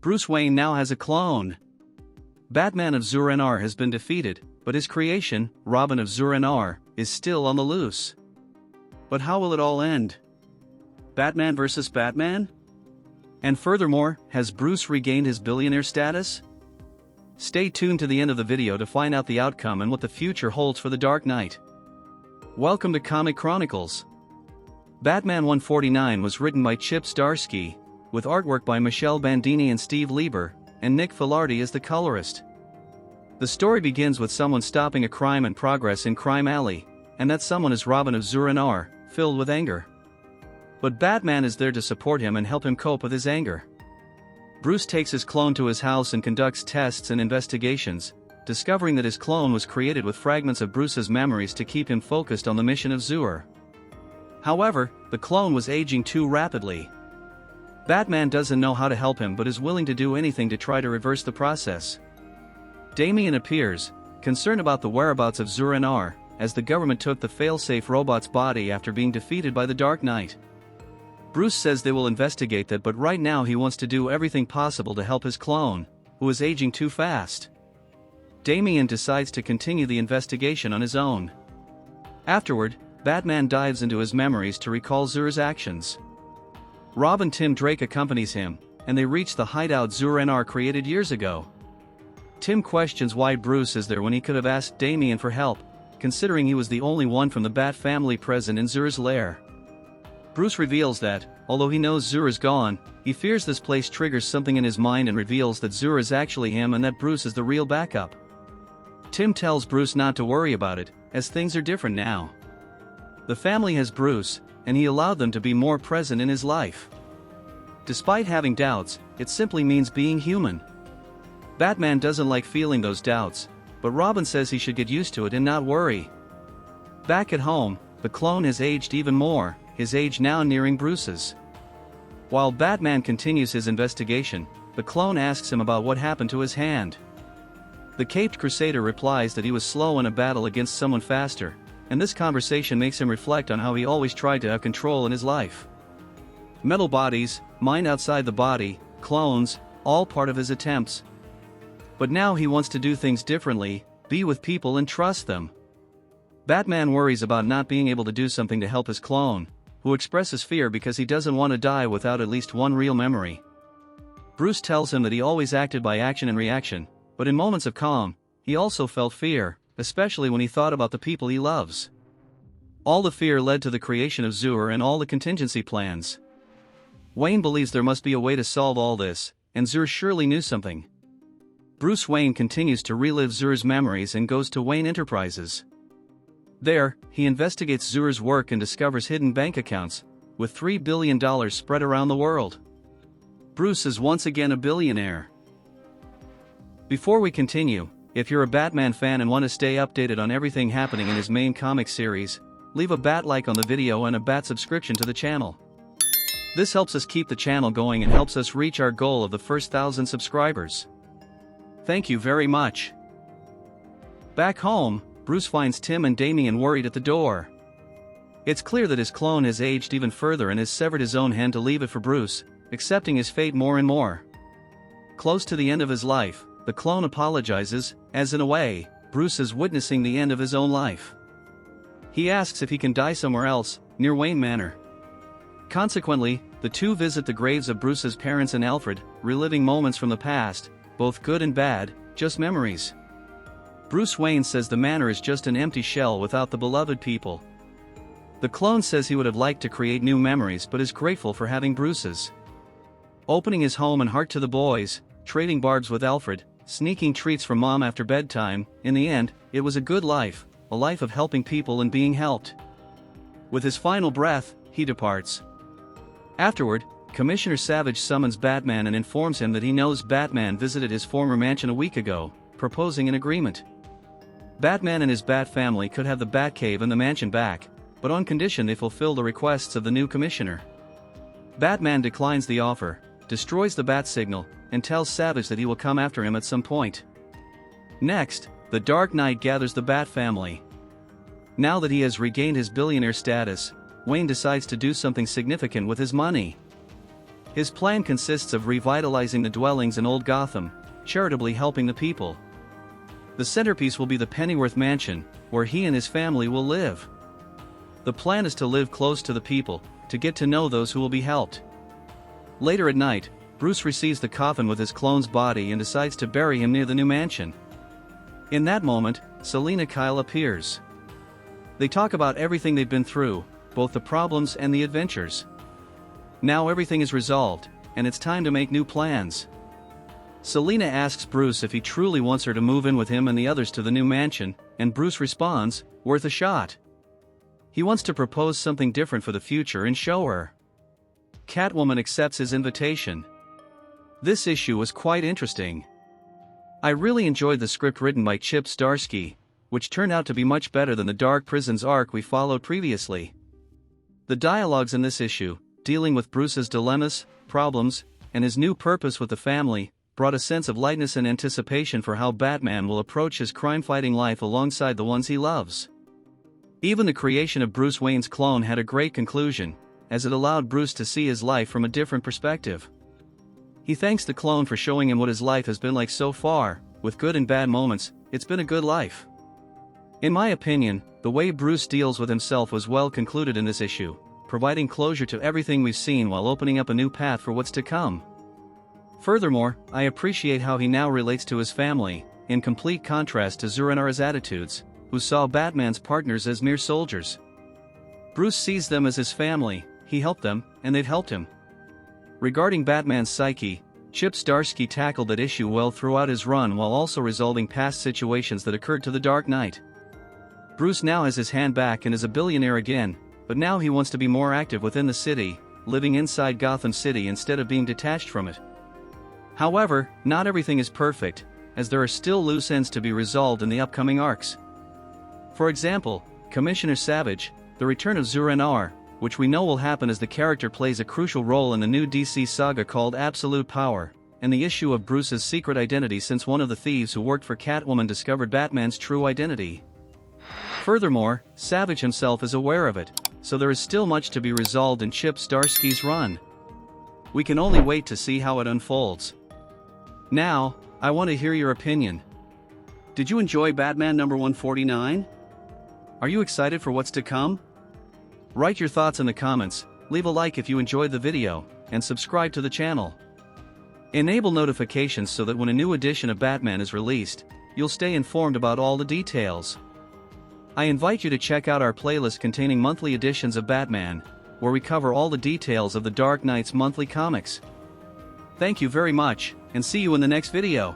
Bruce Wayne now has a clone. Batman of Zur-en-Arrh has been defeated, but his creation, Robin of Zur-en-Arrh, is still on the loose. But how will it all end? Batman versus Batman? And furthermore, has Bruce regained his billionaire status? Stay tuned to the end of the video to find out the outcome and what the future holds for the Dark Knight. Welcome to Comic Chronicles. Batman 149 was written by Chip Zdarsky, with artwork by Michelle Bandini and Steve Lieber, and Nick Filardi as the colorist. The story begins with someone stopping a crime in progress in Crime Alley, and that someone is Robin of Zur-en-Arrh, filled with anger. But Batman is there to support him and help him cope with his anger. Bruce takes his clone to his house and conducts tests and investigations, discovering that his clone was created with fragments of Bruce's memories to keep him focused on the mission of Zur. However, the clone was aging too rapidly. Batman doesn't know how to help him but is willing to do anything to try to reverse the process. Damian appears, concerned about the whereabouts of Zur-en-Arrh, as the government took the failsafe robot's body after being defeated by the Dark Knight. Bruce says they will investigate that, but right now he wants to do everything possible to help his clone, who is aging too fast. Damian decides to continue the investigation on his own. Afterward, Batman dives into his memories to recall Zur's actions. Robin Tim Drake accompanies him, and they reach the hideout Zur-en-Arrh created years ago. Tim questions why Bruce is there when he could have asked Damian for help, considering he was the only one from the Bat family present in Zur's lair. Bruce reveals that, although he knows Zur is gone, he fears this place triggers something in his mind and reveals that Zur is actually him and that Bruce is the real backup. Tim tells Bruce not to worry about it, as things are different now. The family has Bruce, and he allowed them to be more present in his life. Despite having doubts, it simply means being human. Batman doesn't like feeling those doubts, but Robin says he should get used to it and not worry. Back at home, the clone has aged even more, his age now nearing Bruce's. While Batman continues his investigation, the clone asks him about what happened to his hand. The Caped Crusader replies that he was slow in a battle against someone faster, and this conversation makes him reflect on how he always tried to have control in his life. Metal bodies, mind outside the body, clones, all part of his attempts. But now he wants to do things differently, be with people and trust them. Batman worries about not being able to do something to help his clone, who expresses fear because he doesn't want to die without at least one real memory. Bruce tells him that he always acted by action and reaction, but in moments of calm, he also felt fear, especially when he thought about the people he loves. All the fear led to the creation of Zur and all the contingency plans. Wayne believes there must be a way to solve all this, and Zur surely knew something. Bruce Wayne continues to relive Zur's memories and goes to Wayne Enterprises. There, he investigates Zur's work and discovers hidden bank accounts, with $3 billion spread around the world. Bruce is once again a billionaire. Before we continue, if you're a Batman fan and want to stay updated on everything happening in his main comic series, leave a bat like on the video and a bat subscription to the channel. This helps us keep the channel going and helps us reach our goal of the first 1,000 subscribers. Thank you very much. Back home, Bruce finds Tim and Damian worried at the door. It's clear that his clone has aged even further and has severed his own hand to leave it for Bruce, accepting his fate more and more. Close to the end of his life, the clone apologizes, as in a way, Bruce is witnessing the end of his own life. He asks if he can die somewhere else, near Wayne Manor. Consequently, the two visit the graves of Bruce's parents and Alfred, reliving moments from the past, both good and bad, just memories. Bruce Wayne says the manor is just an empty shell without the beloved people. The clone says he would have liked to create new memories but is grateful for having Bruce's. Opening his home and heart to the boys, trading barbs with Alfred, sneaking treats from Mom after bedtime, in the end, it was a good life, a life of helping people and being helped. With his final breath, he departs. Afterward, Commissioner Savage summons Batman and informs him that he knows Batman visited his former mansion a week ago, proposing an agreement. Batman and his Bat family could have the Batcave and the mansion back, but on condition they fulfill the requests of the new commissioner. Batman declines the offer, destroys the Bat signal, and tells Savage that he will come after him at some point. Next, the Dark Knight gathers the Bat family. Now that he has regained his billionaire status, Wayne decides to do something significant with his money. His plan consists of revitalizing the dwellings in Old Gotham, charitably helping the people. The centerpiece will be the Pennyworth Mansion, where he and his family will live. The plan is to live close to the people, to get to know those who will be helped. Later at night, Bruce receives the coffin with his clone's body and decides to bury him near the new mansion. In that moment, Selina Kyle appears. They talk about everything they've been through, both the problems and the adventures. Now everything is resolved, and it's time to make new plans. Selina asks Bruce if he truly wants her to move in with him and the others to the new mansion, and Bruce responds, "Worth a shot." He wants to propose something different for the future and show her. Catwoman accepts his invitation. This issue was quite interesting. I really enjoyed the script written by Chip Zdarsky, which turned out to be much better than the Dark Prisons arc we followed previously. The dialogues in this issue, dealing with Bruce's dilemmas, problems, and his new purpose with the family, brought a sense of lightness and anticipation for how Batman will approach his crime-fighting life alongside the ones he loves. Even the creation of Bruce Wayne's clone had a great conclusion, as it allowed Bruce to see his life from a different perspective. He thanks the clone for showing him what his life has been like so far. With good and bad moments, it's been a good life. In my opinion, the way Bruce deals with himself was well concluded in this issue, providing closure to everything we've seen while opening up a new path for what's to come. Furthermore, I appreciate how he now relates to his family, in complete contrast to Zur-en-Arrh's attitudes, who saw Batman's partners as mere soldiers. Bruce sees them as his family, he helped them, and they've helped him. Regarding Batman's psyche, Chip Zdarsky tackled that issue well throughout his run while also resolving past situations that occurred to the Dark Knight. Bruce now has his hand back and is a billionaire again, but now he wants to be more active within the city, living inside Gotham City instead of being detached from it. However, not everything is perfect, as there are still loose ends to be resolved in the upcoming arcs. For example, Commissioner Savage, the return of Zur-en-Arrh, which we know will happen as the character plays a crucial role in the new DC saga called Absolute Power, and the issue of Bruce's secret identity since one of the thieves who worked for Catwoman discovered Batman's true identity. Furthermore, Savage himself is aware of it, so there is still much to be resolved in Chip Zdarsky's run. We can only wait to see how it unfolds. Now, I want to hear your opinion. Did you enjoy Batman number 149? Are you excited for what's to come? Write your thoughts in the comments, leave a like if you enjoyed the video, and subscribe to the channel. Enable notifications so that when a new edition of Batman is released, you'll stay informed about all the details. I invite you to check out our playlist containing monthly editions of Batman, where we cover all the details of the Dark Knight's monthly comics. Thank you very much, and see you in the next video.